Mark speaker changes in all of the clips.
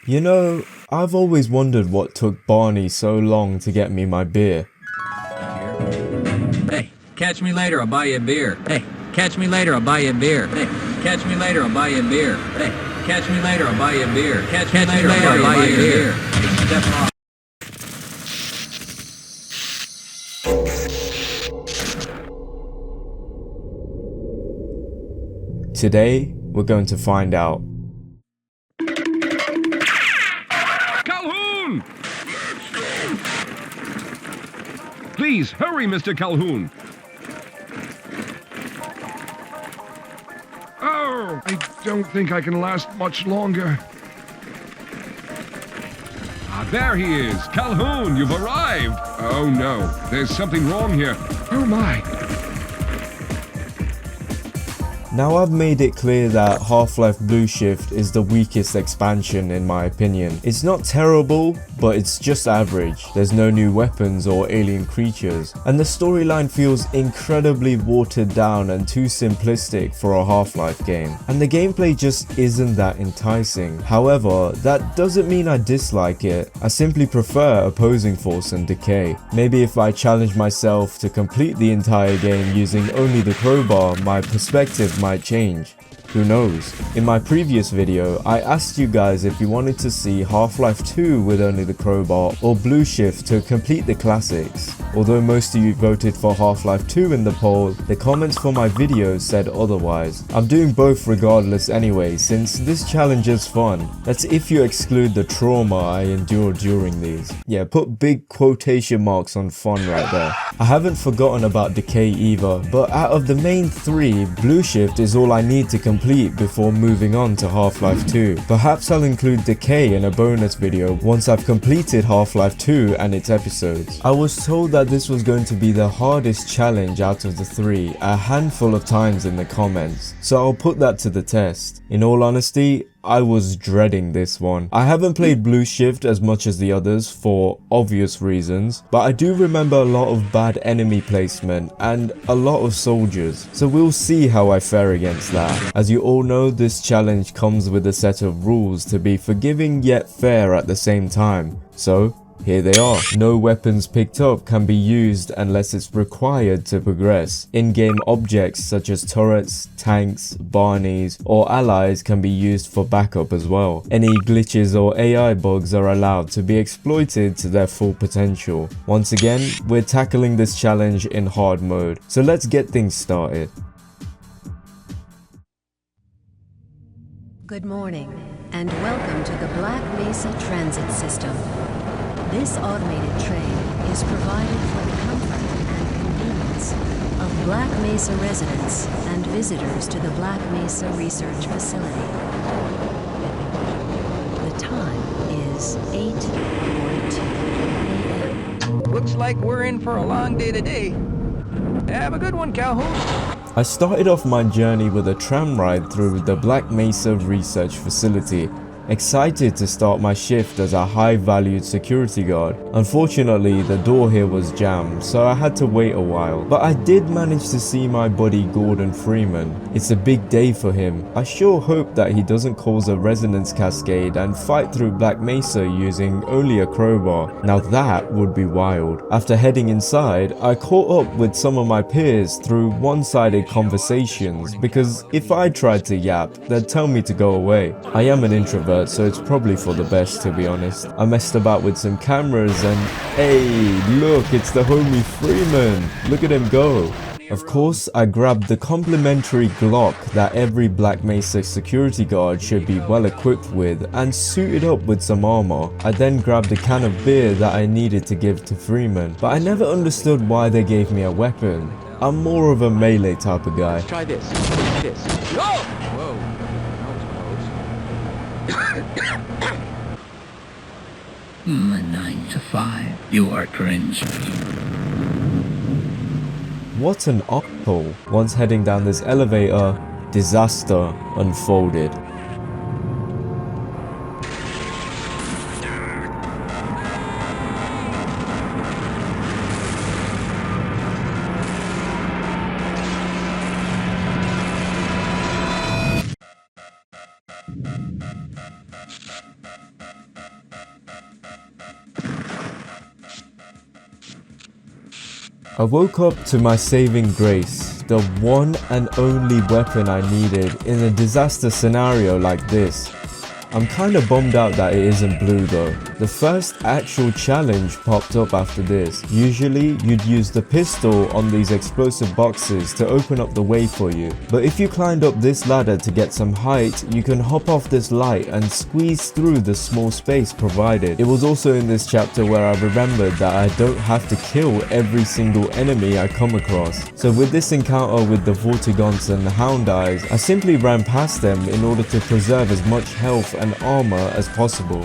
Speaker 1: You know, I've always wondered what took Barney so long to get me my beer.
Speaker 2: Hey, catch me later, I'll buy you a beer. Hey, catch me later, I'll buy you a beer. Hey, catch me later, I'll buy you a beer. Hey, catch me later, I'll buy you a beer. Catch me later, I'll buy you a beer. Step off.
Speaker 1: Today, we're going to find out.
Speaker 3: Calhoun! Please, hurry, Mr. Calhoun. Oh, I don't think I can last much longer. Ah, there he is. Calhoun, you've arrived. Oh, no. There's something wrong here. Oh, my.
Speaker 1: Now I've made it clear that Half-Life Blue Shift is the weakest expansion in my opinion. It's not terrible, but it's just average. There's no new weapons or alien creatures, and the storyline feels incredibly watered down and too simplistic for a Half-Life game. And the gameplay just isn't that enticing. However, that doesn't mean I dislike it. I simply prefer Opposing Force and Decay. Maybe if I challenge myself to complete the entire game using only the crowbar, my perspective might change. Who knows? In my previous video, I asked you guys if you wanted to see Half-Life 2 with only the crowbar or Blue Shift to complete the classics. Although most of you voted for Half-Life 2 in the poll, the comments for my video said otherwise. I'm doing both regardless anyway, since this challenge is fun. That's if you exclude the trauma I endured during these. Yeah, put big quotation marks on fun right there. I haven't forgotten about Decay either, but out of the main three, Blue Shift is all I need to complete before moving on to Half-Life 2. Perhaps I'll include Decay in a bonus video once I've completed Half-Life 2 and its episodes. I was told that this was going to be the hardest challenge out of the three a handful of times in the comments, so I'll put that to the test. In all honesty, I was dreading this one. I haven't played Blue Shift as much as the others for obvious reasons, but I do remember a lot of bad enemy placement and a lot of soldiers, so we'll see how I fare against that. As you all know, this challenge comes with a set of rules to be forgiving yet fair at the same time, so here they are. No weapons picked up can be used unless it's required to progress. In-game objects such as turrets, tanks, Barneys, or allies can be used for backup as well. Any glitches or AI bugs are allowed to be exploited to their full potential. Once again, we're tackling this challenge in hard mode, so let's get things started.
Speaker 4: Good morning, and welcome to the Black Mesa Transit System. This automated train is provided for the comfort and convenience of Black Mesa residents and visitors to the Black Mesa Research Facility. The time is 8:42 a.m.
Speaker 2: Looks like we're in for a long day today. Have a good one, Calhoun.
Speaker 1: I started off my journey with a tram ride through the Black Mesa Research Facility, excited to start my shift as a high-valued security guard. Unfortunately, the door here was jammed, so I had to wait a while. But I did manage to see my buddy Gordon Freeman. It's a big day for him. I sure hope that he doesn't cause a resonance cascade and fight through Black Mesa using only a crowbar. Now that would be wild. After heading inside, I caught up with some of my peers through one-sided conversations, because if I tried to yap, they'd tell me to go away. I am an introvert, so it's probably for the best, to be honest. I messed about with some cameras and hey, look, it's the homie Freeman. Look at him go. Of course, I grabbed the complimentary Glock that every Black Mesa security guard should be well equipped with and suited up with some armor. I then grabbed a can of beer that I needed to give to Freeman, but I never understood why they gave me a weapon. I'm more of a melee type of guy.
Speaker 2: Let's try this. Whoa! Whoa. That was close.
Speaker 5: 9 to 5, you are cringe.
Speaker 1: What an asshole. Once heading down this elevator, disaster unfolded. I woke up to my saving grace, the one and only weapon I needed in a disaster scenario like this. I'm kinda bummed out that it isn't blue though. The first actual challenge popped up after this. Usually you'd use the pistol on these explosive boxes to open up the way for you. But if you climbed up this ladder to get some height, you can hop off this light and squeeze through the small space provided. It was also in this chapter where I remembered that I don't have to kill every single enemy I come across. So with this encounter with the Vortigaunts and the Hound Eyes, I simply ran past them in order to preserve as much health and armor as possible.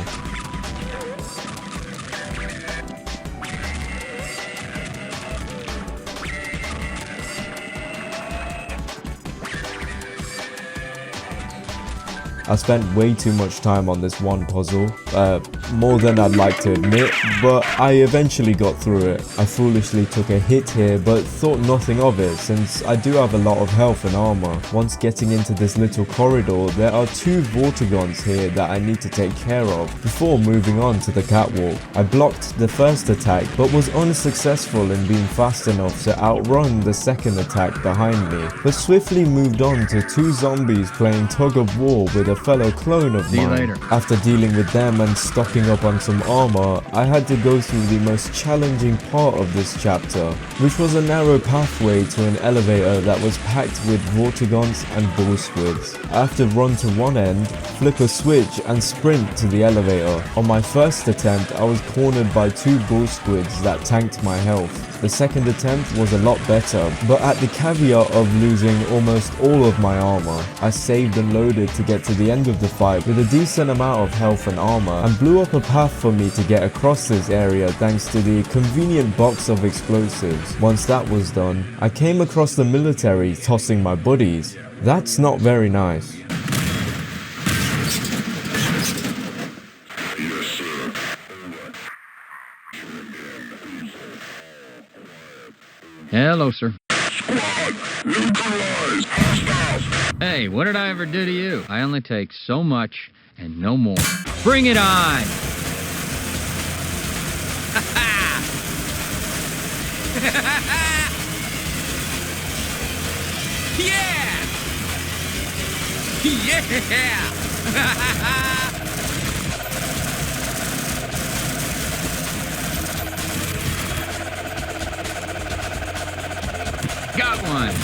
Speaker 1: I spent way too much time on this one puzzle, more than I'd like to admit, but I eventually got through it. I foolishly took a hit here, but thought nothing of it since I do have a lot of health and armor. Once getting into this little corridor, there are 2 Vortigaunts here that I need to take care of before moving on to the catwalk. I blocked the first attack, but was unsuccessful in being fast enough to outrun the second attack behind me, but swiftly moved on to 2 zombies playing tug of war with a fellow clone of mine. After dealing with them and stocking up on some armor, I had to go through the most challenging part of this chapter, which was a narrow pathway to an elevator that was packed with Vortigaunts and bull squids. I have to run to one end, flip a switch and sprint to the elevator. On my first attempt, I was cornered by 2 bull squids that tanked my health. The second attempt was a lot better, but at the caveat of losing almost all of my armor. I saved and loaded to get to the end of the fight with a decent amount of health and armor, and blew up a path for me to get across this area thanks to the convenient box of explosives. Once that was done, I came across the military tossing my buddies. That's not very nice.
Speaker 2: Hello, sir.
Speaker 3: Squad, neutralize hostiles.
Speaker 2: Hey, what did I ever do to you? I only take so much and no more. Bring it on! Yeah! Yeah! Got one!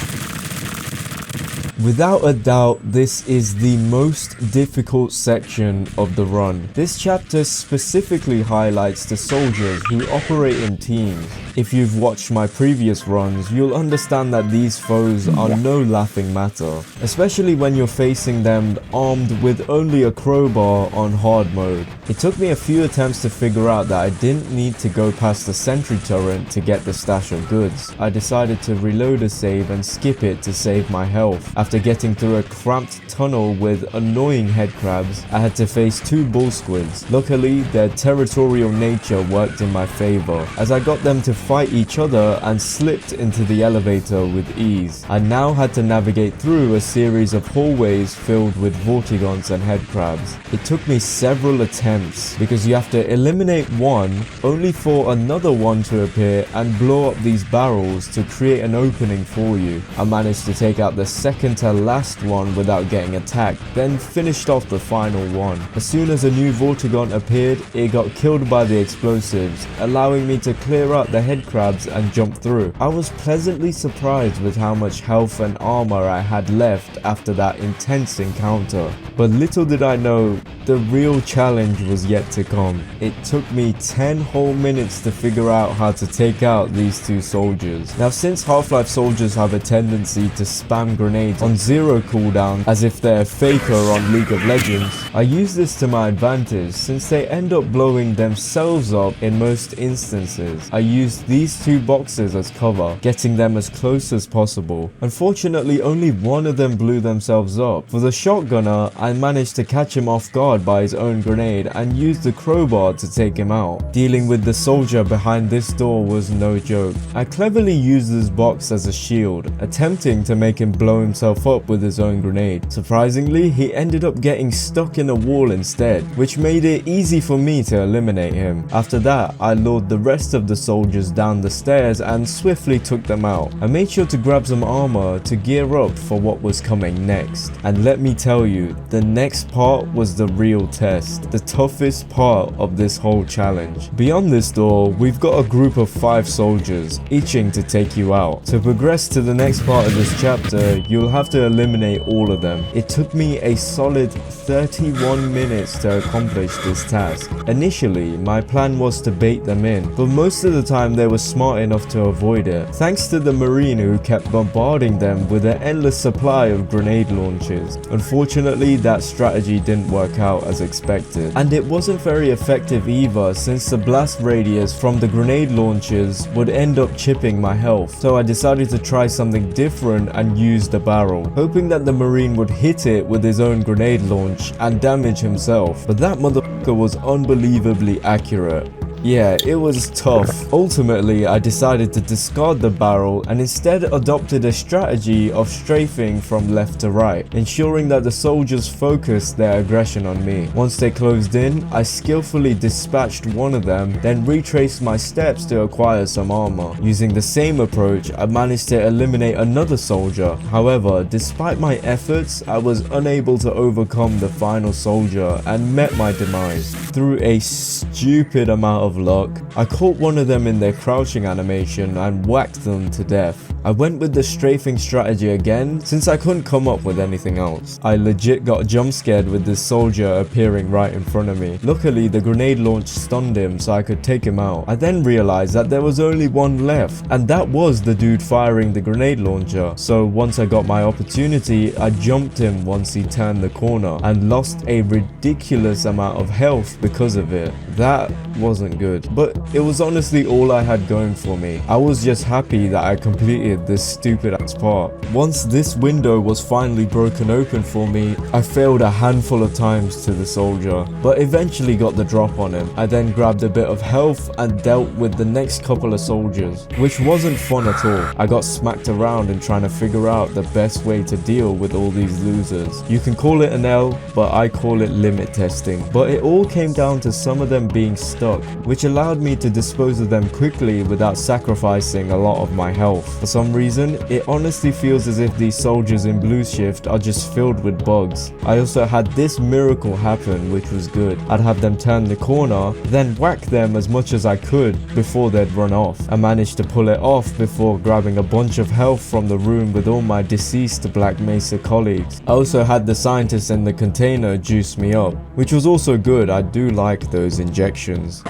Speaker 1: Without a doubt, this is the most difficult section of the run. This chapter specifically highlights the soldiers who operate in teams. If you've watched my previous runs, you'll understand that these foes are no laughing matter, especially when you're facing them armed with only a crowbar on hard mode. It took me a few attempts to figure out that I didn't need to go past the sentry turret to get the stash of goods. I decided to reload a save and skip it to save my health. After getting through a cramped tunnel with annoying head crabs, I had to face 2 bull squids. Luckily, their territorial nature worked in my favor, as I got them to fight each other and slipped into the elevator with ease. I now had to navigate through a series of hallways filled with Vortigaunts and head crabs. It took me several attempts because you have to eliminate one only for another one to appear and blow up these barrels to create an opening for you. I managed to take out the second to last one without getting attacked, then finished off the final one. As soon as a new Vortigaunt appeared, it got killed by the explosives, allowing me to clear out the head crabs and jump through. I was pleasantly surprised with how much health and armor I had left after that intense encounter. But little did I know, the real challenge was yet to come. It took me 10 whole minutes to figure out how to take out these 2 soldiers. Now, since Half-Life soldiers have a tendency to spam grenades on 0 cooldown as if they're a faker on League of Legends, I use this to my advantage since they end up blowing themselves up in most instances. I used these 2 boxes as cover, getting them as close as possible. Unfortunately, only one of them blew themselves up. For the shotgunner, I managed to catch him off guard by his own grenade and used the crowbar to take him out. Dealing with the soldier behind this door was no joke. I cleverly used this box as a shield, attempting to make him blow himself himself up with his own grenade. Surprisingly, he ended up getting stuck in a wall instead, which made it easy for me to eliminate him. After that, I lured the rest of the soldiers down the stairs and swiftly took them out. I made sure to grab some armor to gear up for what was coming next. And let me tell you, the next part was the real test, the toughest part of this whole challenge. Beyond this door, we've got a group of 5 soldiers, itching to take you out. To progress to the next part of this chapter, you'll have to eliminate all of them. It took me a solid 31 minutes to accomplish this task. Initially, my plan was to bait them in, but most of the time they were smart enough to avoid it, thanks to the Marine who kept bombarding them with an endless supply of grenade launchers. Unfortunately, that strategy didn't work out as expected, and it wasn't very effective either, since the blast radius from the grenade launchers would end up chipping my health. So I decided to try something different and use the barrel, hoping that the Marine would hit it with his own grenade launch and damage himself. But that motherfucker was unbelievably accurate. Yeah, it was tough. Ultimately, I decided to discard the barrel and instead adopted a strategy of strafing from left to right, ensuring that the soldiers focused their aggression on me. Once they closed in, I skillfully dispatched one of them, then retraced my steps to acquire some armor. Using the same approach, I managed to eliminate another soldier. However, despite my efforts, I was unable to overcome the final soldier and met my demise. Through a stupid amount of luck, I caught one of them in their crouching animation and whacked them to death. I went with the strafing strategy again since I couldn't come up with anything else. I legit got jump scared with this soldier appearing right in front of me. Luckily, the grenade launch stunned him so I could take him out. I then realized that there was only one left, and that was the dude firing the grenade launcher. So once I got my opportunity, I jumped him once he turned the corner and lost a ridiculous amount of health because of it. That wasn't good, but it was honestly all I had going for me. I was just happy that I completed this stupid ass part. Once this window was finally broken open for me, I failed a handful of times to the soldier, but eventually got the drop on him. I then grabbed a bit of health and dealt with the next couple of soldiers, which wasn't fun at all. I got smacked around in trying to figure out the best way to deal with all these losers. You can call it an L, but I call it limit testing. But it all came down to some of them being stuck, which allowed me to dispose of them quickly without sacrificing a lot of my health. For some reason, it honestly feels as if these soldiers in Blue Shift are just filled with bugs. I also had this miracle happen, which was good. I'd have them turn the corner, then whack them as much as I could before they'd run off. I managed to pull it off before grabbing a bunch of health from the room with all my deceased Black Mesa colleagues. I also had the scientist in the container juice me up, which was also good. I do like those injections.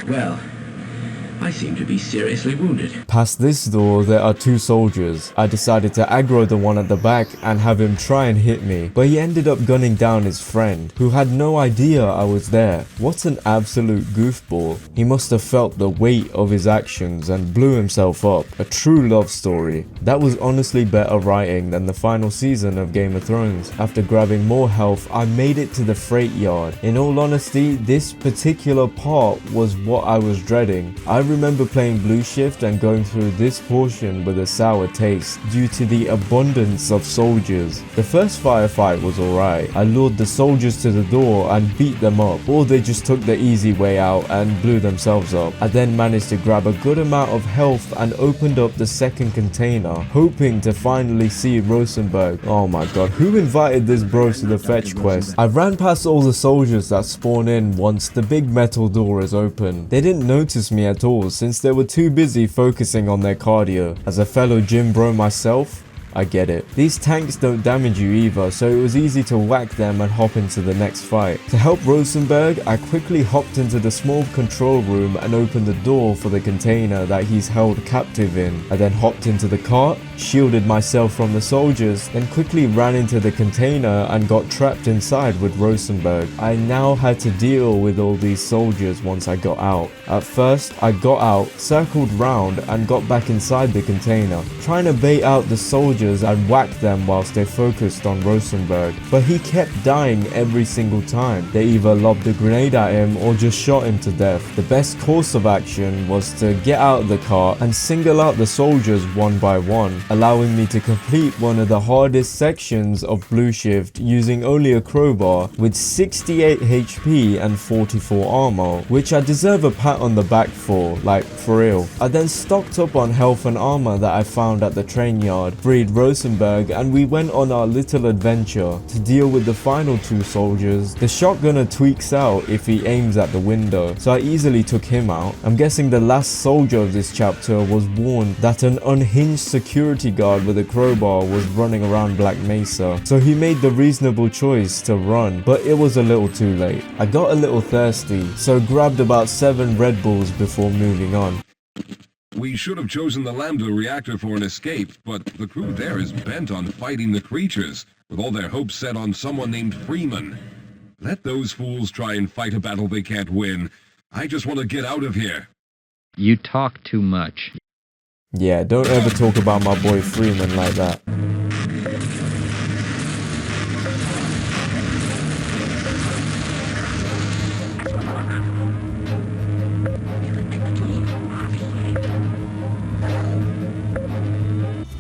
Speaker 5: Well, I seem to be seriously wounded.
Speaker 1: Past this door, there are 2 soldiers. I decided to aggro the one at the back and have him try and hit me, but he ended up gunning down his friend, who had no idea I was there. What an absolute goofball. He must have felt the weight of his actions and blew himself up. A true love story. That was honestly better writing than the final season of Game of Thrones. After grabbing more health, I made it to the freight yard. In all honesty, this particular part was what I was dreading. I remember playing Blue Shift and going through this portion with a sour taste due to the abundance of soldiers. The first firefight was alright. I lured the soldiers to the door and beat them up, or they just took the easy way out and blew themselves up. I then managed to grab a good amount of health and opened up the second container, hoping to finally see Rosenberg. Oh my god, who invited this bro to the fetch quest? I ran past all the soldiers that spawn in once the big metal door is open. They didn't notice me at all since they were too busy focusing on their cardio. As a fellow gym bro myself, I get it. These tanks don't damage you either, so it was easy to whack them and hop into the next fight. To help Rosenberg, I quickly hopped into the small control room and opened the door for the container that he's held captive in. I then hopped into the cart, shielded myself from the soldiers, then quickly ran into the container and got trapped inside with Rosenberg. I now had to deal with all these soldiers once I got out. At first, I got out, circled round and got back inside the container, trying to bait out the soldiers soldiers and whacked them whilst they focused on Rosenberg, but he kept dying every single time. They either lobbed a grenade at him or just shot him to death. The best course of action was to get out of the car and single out the soldiers one by one, allowing me to complete one of the hardest sections of Blue Shift using only a crowbar with 68 HP and 44 armor, which I deserve a pat on the back for, like for real. I then stocked up on health and armor that I found at the train yard, freed Rosenberg, and we went on our little adventure to deal with the final two soldiers. The shotgunner tweaks out if he aims at the window, so I easily took him out. I'm guessing the last soldier of this chapter was warned that an unhinged security guard with a crowbar was running around Black Mesa, so he made the reasonable choice to run, but it was a little too late. I got a little thirsty, so grabbed about 7 Red Bulls before moving on.
Speaker 3: We should have chosen the Lambda reactor for an escape, but the crew there is bent on fighting the creatures, with all their hopes set on someone named Freeman. Let those fools try and fight a battle they can't win. I just want to get out of here.
Speaker 6: You talk too much.
Speaker 1: Yeah, don't ever talk about my boy Freeman like that.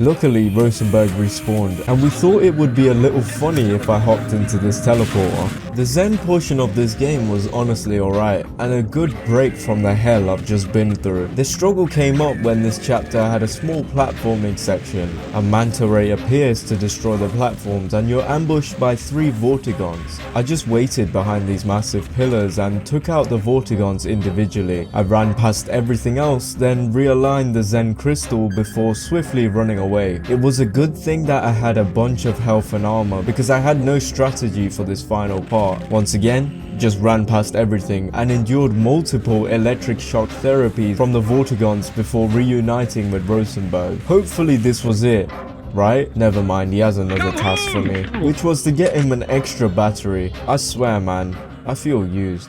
Speaker 1: Luckily, Rosenberg respawned, and we thought it would be a little funny if I hopped into this teleporter. The Zen portion of this game was honestly alright, and a good break from the hell I've just been through. The struggle came up when this chapter had a small platforming section. A manta ray appears to destroy the platforms, and you're ambushed by 3 Vortigons. I just waited behind these massive pillars and took out the Vortigons individually. I ran past everything else, then realigned the Zen crystal before swiftly running away. It was a good thing that I had a bunch of health and armor, because I had no strategy for this final part. Once again, just ran past everything and endured multiple electric shock therapies from the Vortigons before reuniting with Rosenberg. Hopefully this was it. Right? Never mind, he has another task for me, which was to get him an extra battery. I swear, man, I feel used.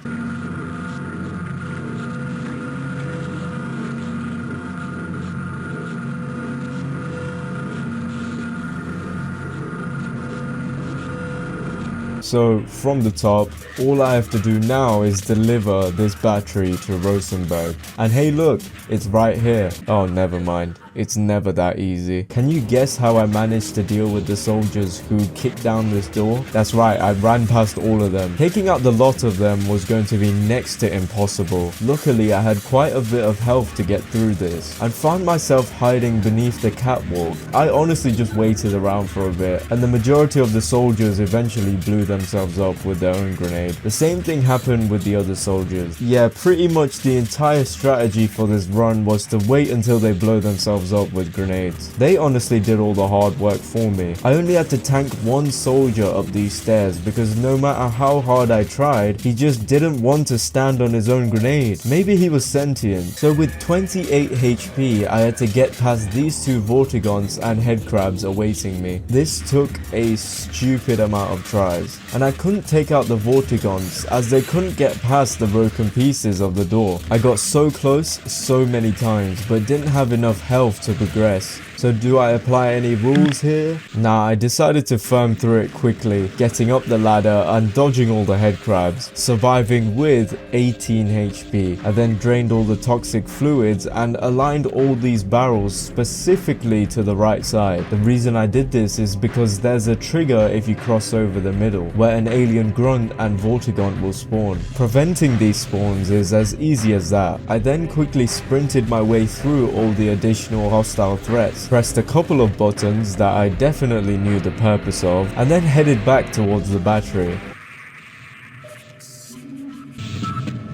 Speaker 1: So from the top, all I have to do now is deliver this battery to Rosenberg. And hey look, it's right here. Oh, never mind. It's never that easy. Can you guess how I managed to deal with the soldiers who kicked down this door? That's right, I ran past all of them. Taking out the lot of them was going to be next to impossible. Luckily, I had quite a bit of health to get through this, and found myself hiding beneath the catwalk. I honestly just waited around for a bit, and the majority of the soldiers eventually blew themselves up with their own grenade. The same thing happened with the other soldiers. Yeah, pretty much the entire strategy for this run was to wait until they blow themselves up with grenades. They honestly did all the hard work for me. I only had to tank 1 soldier up these stairs because no matter how hard I tried, he just didn't want to stand on his own grenade. Maybe he was sentient. So with 28 HP, I had to get past these 2 Vortigons and headcrabs awaiting me. This took a stupid amount of tries, and I couldn't take out the Vortigons as they couldn't get past the broken pieces of the door. I got so close so many times, but didn't have enough health to progress. So do I apply any rules here? Nah, I decided to firm through it quickly, getting up the ladder and dodging all the headcrabs, surviving with 18 HP. I then drained all the toxic fluids and aligned all these barrels specifically to the right side. The reason I did this is because there's a trigger if you cross over the middle, where an alien grunt and Vortigon will spawn. Preventing these spawns is as easy as that. I then quickly sprinted my way through all the additional hostile threats, pressed a couple of buttons that I definitely knew the purpose of, and then headed back towards the battery.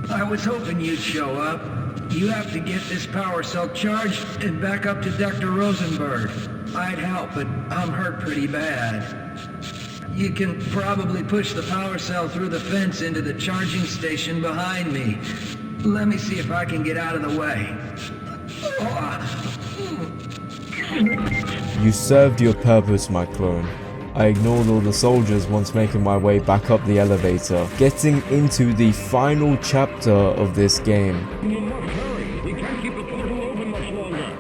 Speaker 5: I was hoping you'd show up. You have to get this power cell charged and back up to Dr. Rosenberg. I'd help, but I'm hurt pretty bad. You can probably push the power cell through the fence into the charging station behind me. Let me see if I can get out of the way.
Speaker 1: You served your purpose, my clone. I ignored all the soldiers once making my way back up the elevator, getting into the final chapter of this game.
Speaker 3: You must hurry. We can't keep the portal open much longer.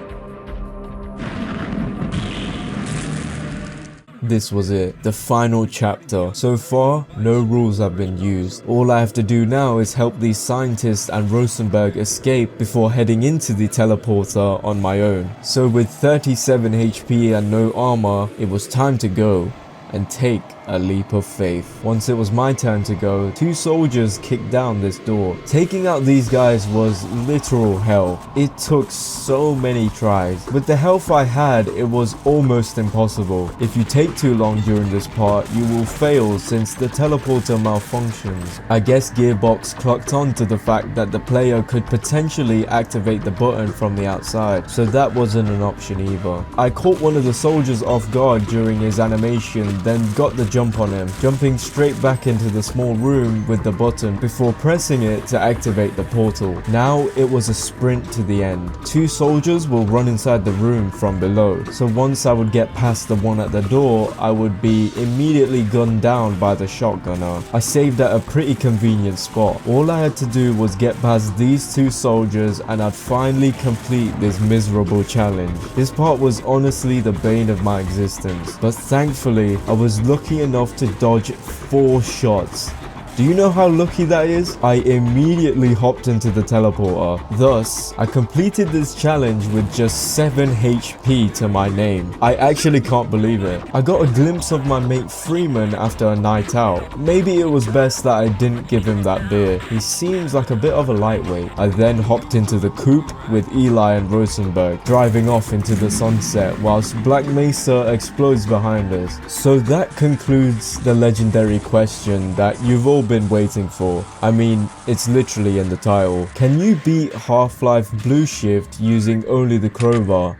Speaker 1: this was it, the final chapter. So far, no rules have been used. All I have to do now is help these scientists and Rosenberg escape before heading into the teleporter on my own. So with 37 HP and no armor, it was time to go and take a leap of faith. Once it was my turn to go, 2 soldiers kicked down this door. Taking out these guys was literal hell. It took so many tries. With the health I had, it was almost impossible. If you take too long during this part, you will fail since the teleporter malfunctions. I guess Gearbox clocked on to the fact that the player could potentially activate the button from the outside, so that wasn't an option either. I caught one of the soldiers off guard during his animation, then got the jump on him, jumping straight back into the small room with the button before pressing it to activate the portal. Now it was a sprint to the end. 2 soldiers will run inside the room from below, so once I would get past the one at the door, I would be immediately gunned down by the shotgunner. I saved at a pretty convenient spot. All I had to do was get past these 2 soldiers and I'd finally complete this miserable challenge. This part was honestly the bane of my existence, but thankfully I was lucky enough to dodge 4 shots. Do you know how lucky that is? I immediately hopped into the teleporter. Thus, I completed this challenge with just 7 HP to my name. I actually can't believe it. I got a glimpse of my mate Freeman after a night out. Maybe it was best that I didn't give him that beer. He seems like a bit of a lightweight. I then hopped into the coupe with Eli and Rosenberg, driving off into the sunset whilst Black Mesa explodes behind us. So that concludes the legendary question that you've all been waiting for. I mean, it's literally in the title. Can you beat Half-Life Blue Shift using only the crowbar?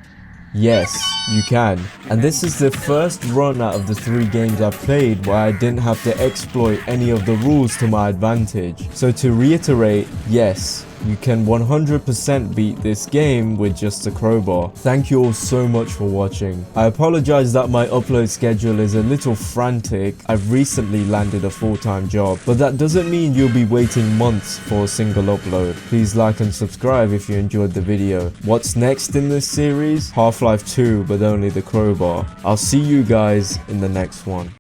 Speaker 1: Yes, you can. And this is the first run out of the 3 games I've played where I didn't have to exploit any of the rules to my advantage. So to reiterate, yes, you can 100% beat this game with just a crowbar. Thank you all so much for watching. I apologize that my upload schedule is a little frantic. I've recently landed a full-time job, but that doesn't mean you'll be waiting months for a single upload. Please like and subscribe if you enjoyed the video. What's next in this series? Half-Life 2, but only the crowbar. I'll see you guys in the next one.